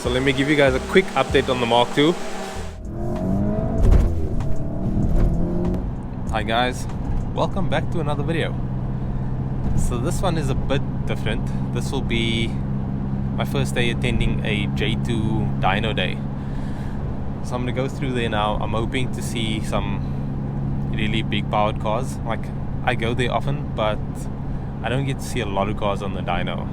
So let me give you guys a quick update on the Mk2. Hi guys, welcome back to another video. So this one is a bit different. This will be my first day attending a J2 Dyno day. So I'm going to go through there now. I'm hoping to see some really big powered cars. Like, I go there often, but I don't get to see a lot of cars on the dyno.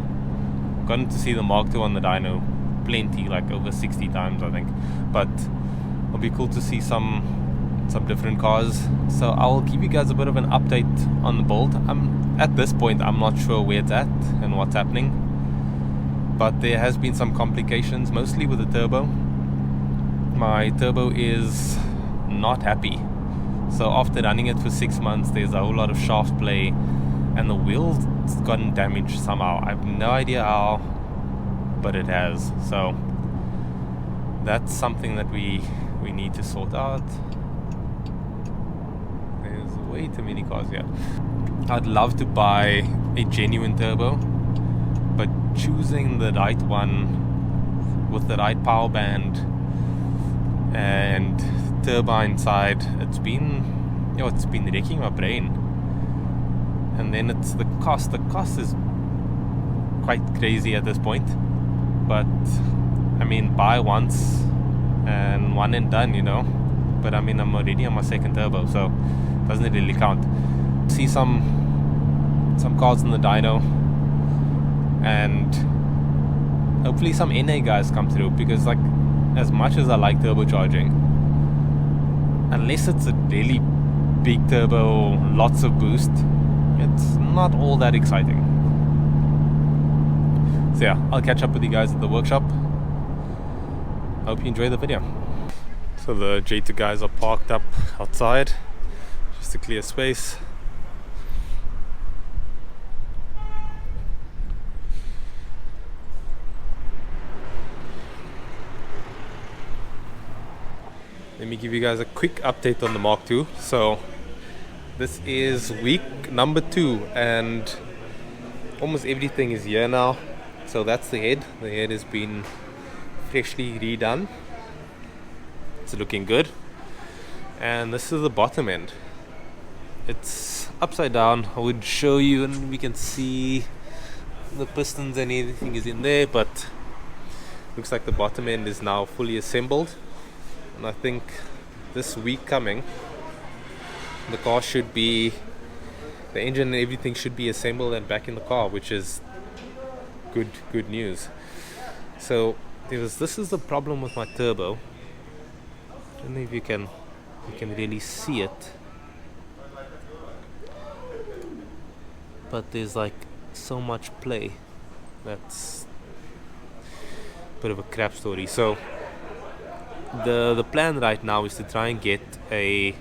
I've gotten to see the Mk2 on the dyno plenty, like over 60 times I think, but it'll be cool to see some different cars. So I'll give you guys a bit of an update on the build. At this point I'm not sure where it's at and what's happening, but there has been some complications, mostly with the turbo. My turbo is not happy. So after running it for 6 months, there's a whole lot of shaft play and the wheel's gotten damaged somehow. I have no idea how, but it has. So that's something that we need to sort out. There's way too many cars here. I'd love to buy a genuine turbo, but choosing the right one with the right power band and turbine side, it's been wrecking my brain. And then it's the cost. The cost is quite crazy at this point. But I mean, buy once and one and done, you know. But I mean, I'm already on my second turbo, so doesn't it really count? See some cars in the dyno, and hopefully some NA guys come through, because like, as much as I like turbocharging, unless it's a really big turbo, lots of boost, it's not all that exciting. So yeah, I'll catch up with you guys at the workshop. Hope you enjoy the video. So the J2 guys are parked up outside just to clear space. Let me give you guys a quick update on the Mk2. So this is week number 2 and almost everything is here now. So that's the head. The head has been freshly redone. It's looking good. And this is the bottom end. It's upside down. I would show you and we can see the pistons and everything is in there, but looks like the bottom end is now fully assembled. And I think this week coming, the car should be, the engine and everything should be assembled and back in the car, which is good news. So this is the problem with my turbo. I don't know if you can really see it, but there's like so much play. That's a bit of a crap story. So the plan right now is to try and get a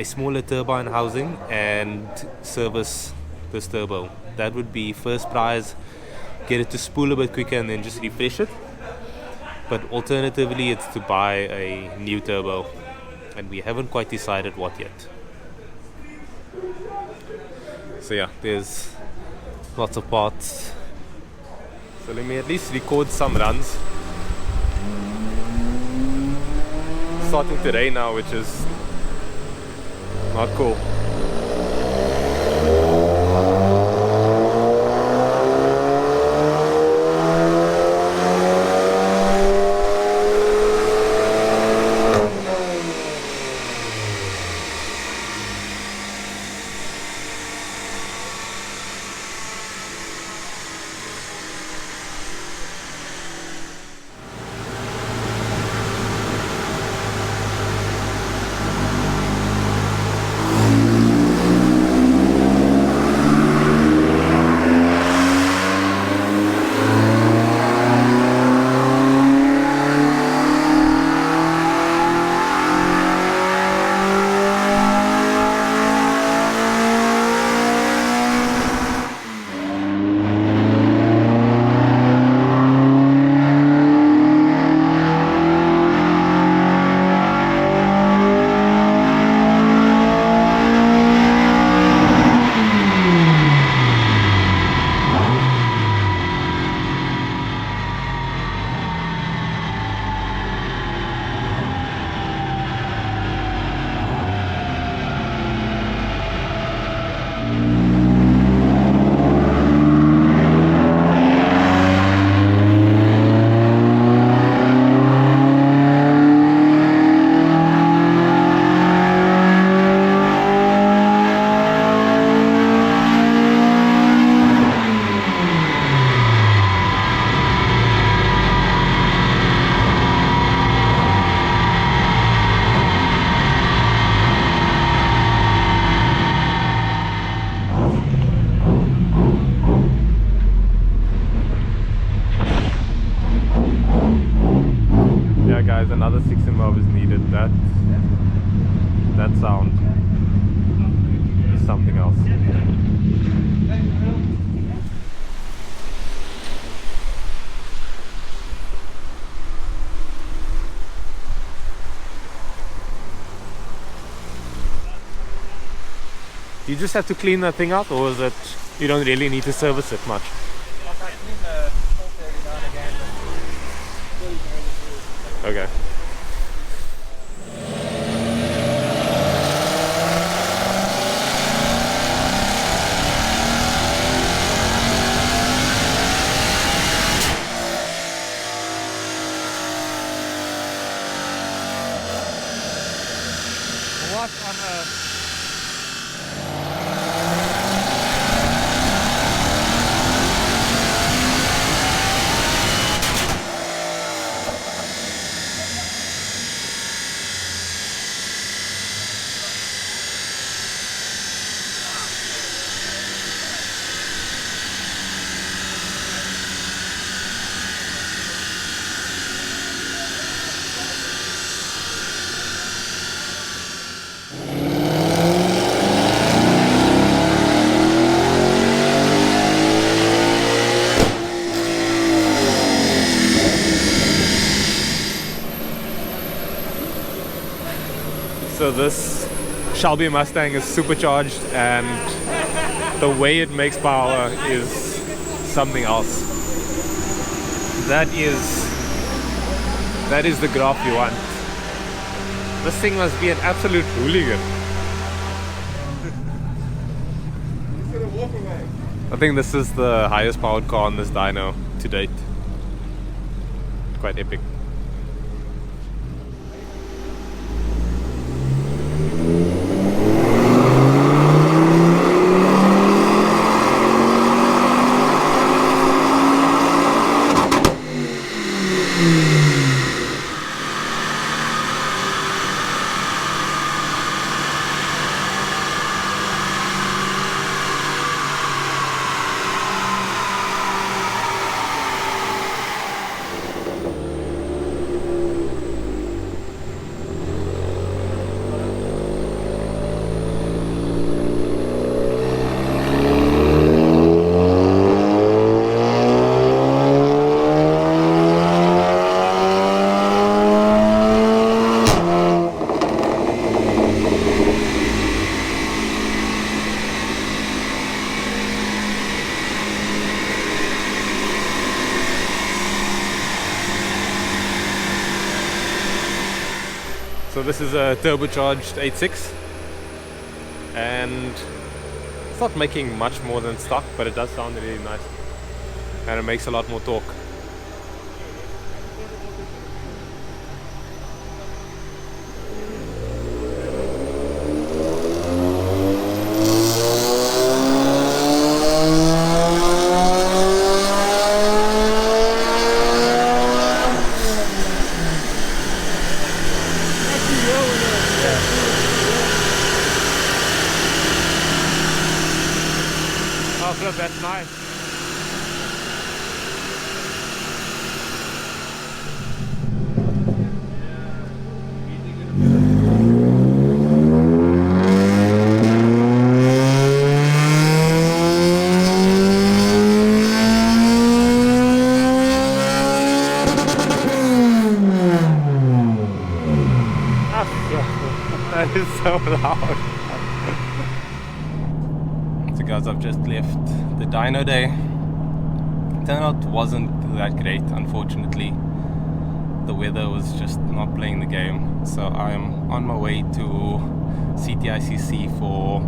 smaller turbine housing and service this turbo. That would be first prize. Get it to spool a bit quicker and then just refresh it. But alternatively, it's to buy a new turbo, and we haven't quite decided what yet. So yeah, there's lots of parts. So let me at least record some runs. Starting to rain now, which is not cool. another 16 bob is needed. That sound is something else. You just have to clean that thing out, or is it you don't really need to service it much? Okay. What on earth? So this Shelby Mustang is supercharged, and the way it makes power is something else. That is the graph you want. This thing must be an absolute hooligan. I think this is the highest powered car on this dyno to date. Quite epic. So this is a turbocharged 8.6, and it's not making much more than stock, but it does sound really nice, and it makes a lot more torque. That's nice. That is so loud. So guys, I've just left the dyno day. Turnout wasn't that great, unfortunately. The weather was just not playing the game. So I'm on my way to CTICC for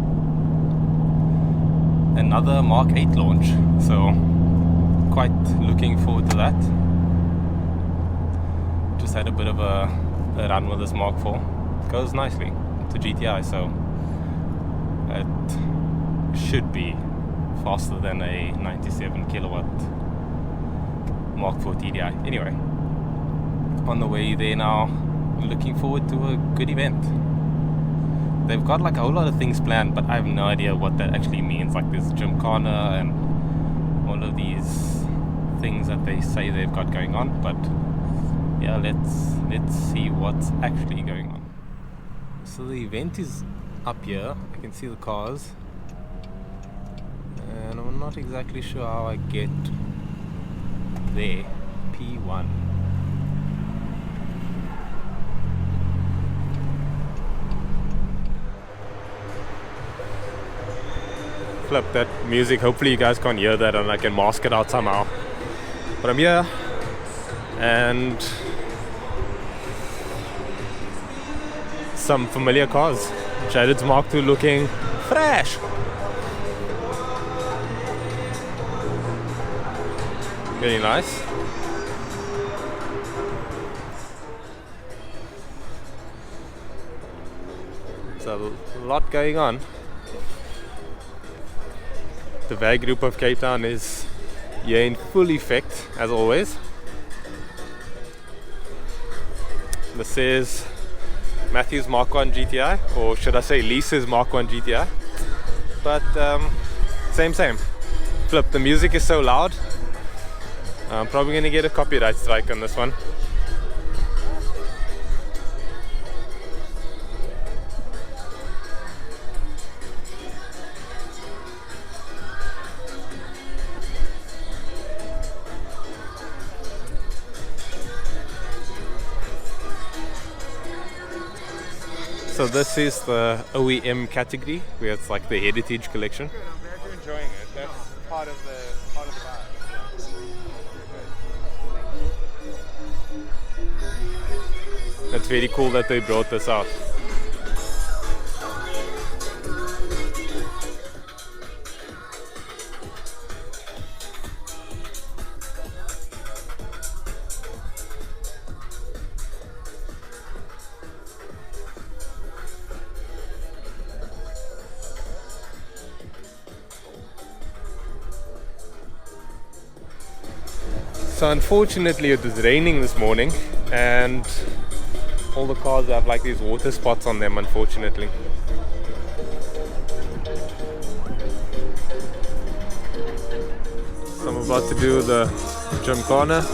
another Mark 8 launch. So quite looking forward to that. Just had a bit of a run with this Mark 4. Goes nicely to GTI, so it should be faster than a 97 kilowatt Mark 4 TDI. Anyway, on the way there now, looking forward to a good event. They've got like a whole lot of things planned, but I have no idea what that actually means. Like there's Gymkhana and all of these things that they say they've got going on, but yeah, let's see what's actually going on. So the event is up here. I can see the cars, and I'm not exactly sure how I get there. P1. Flip that music. Hopefully you guys can't hear that and I can mask it out somehow. But I'm here, and some familiar cars. Jared's Mk2 looking fresh. Very nice. There's a lot going on. The VAG group of Cape Town is here in full effect, as always. This says Matthew's Mk1 GTI, or should I say Lisa's Mk1 GTI. But same. Flip, the music is so loud. I'm probably going to get a copyright strike on this one. So this is the OEM category, where it's like the heritage collection. Good, I'm glad you're enjoying it. That's part of the vibe. That's very cool that they brought this out. So unfortunately it was raining this morning, and all the cars have like these water spots on them, unfortunately. So I'm about to do the Gymkhana.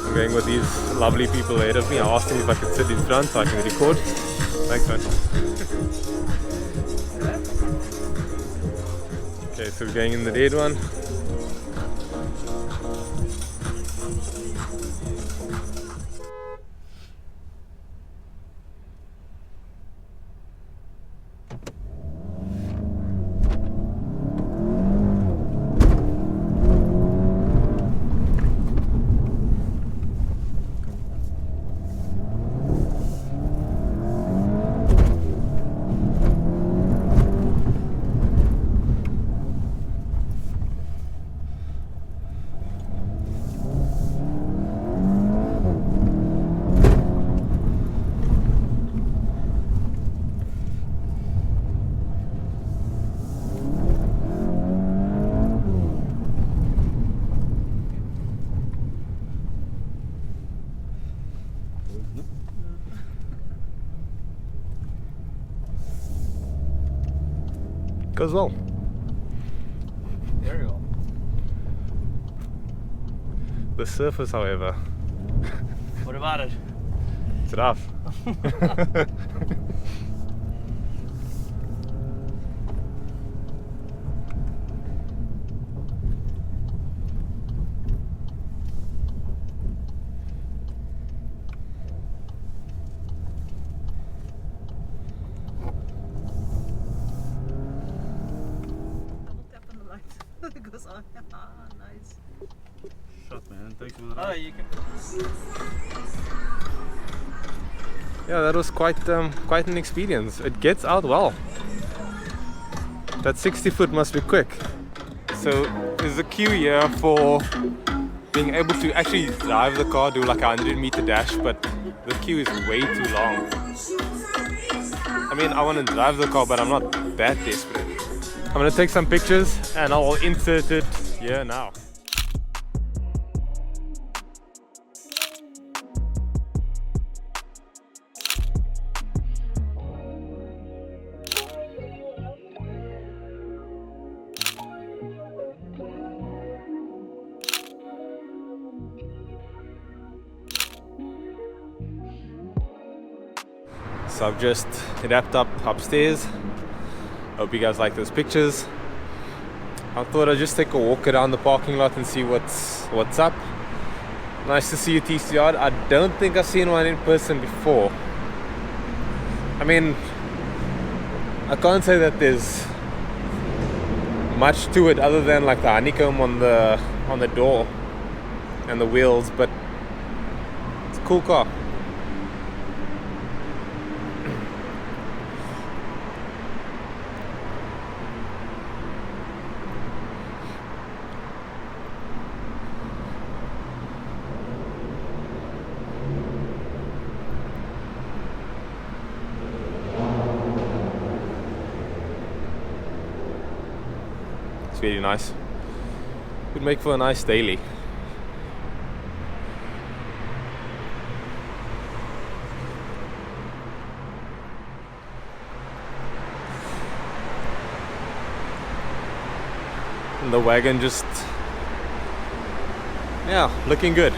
I'm going with these lovely people ahead of me. I asked them if I could sit in front so I can record. Thanks, man. Okay, so we're going in the red one. Goes well. Very well. The surface, however, What about it? it's rough. It goes on. Ah, nice. Shot, man. Thanks for the Oh, you can. Yeah, that was quite an experience. It gets out well. That 60 foot must be quick. So there's a queue here for being able to actually drive the car, do like a 100-meter dash, but the queue is way too long. I mean, I want to drive the car, but I'm not that desperate. I'm gonna take some pictures and I'll insert it here now. So I've just wrapped up upstairs. Hope you guys like those pictures. I thought I'd just take a walk around the parking lot and see what's up. Nice to see you, TCR. I don't think I've seen one in person before. I mean, I can't say that there's much to it other than like the honeycomb on the door and the wheels, but it's a cool car. It's really nice. Would make for a nice daily. And the wagon just, yeah, looking good.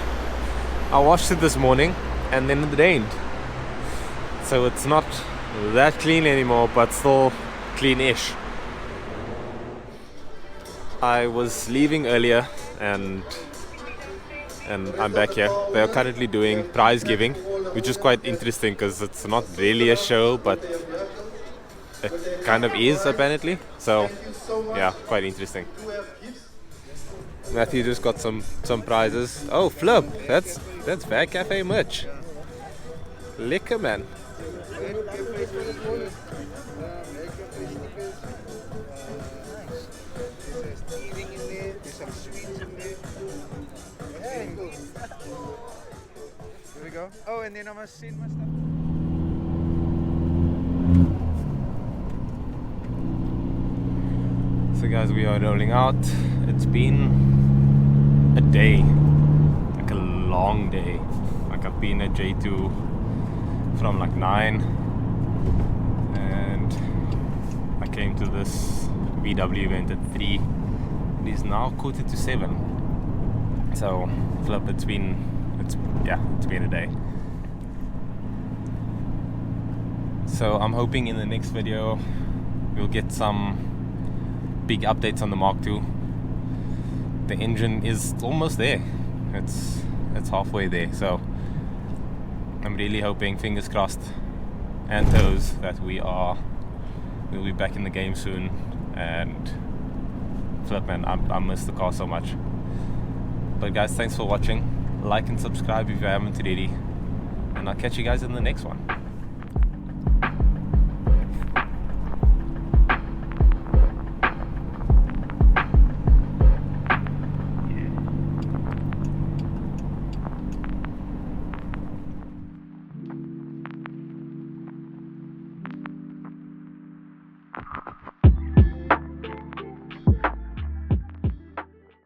I washed it this morning and then it rained, so it's not that clean anymore, but still clean-ish. I was leaving earlier and I'm back here. They are currently doing prize giving, which is quite interesting because it's not really a show, but it kind of is apparently. So yeah, quite interesting. Matthew just got some prizes. Oh, Flip, that's Bad Cafe merch. Lekker, man. Here we go. Oh, and then I must send my stuff. So guys, we are rolling out. It's been a day, like a long day. Like I've been at J2 from like 9 and I came to this VW event at 3. It is now 7:15. So Flip, it's been a day. So I'm hoping in the next video we'll get some big updates on the Mk2. The engine is almost there. It's halfway there. So I'm really hoping, fingers crossed and toes, that we'll be back in the game soon. And Flip, man, I miss the car so much. But guys, thanks for watching. Like and subscribe if you haven't already, and I'll catch you guys in the next one.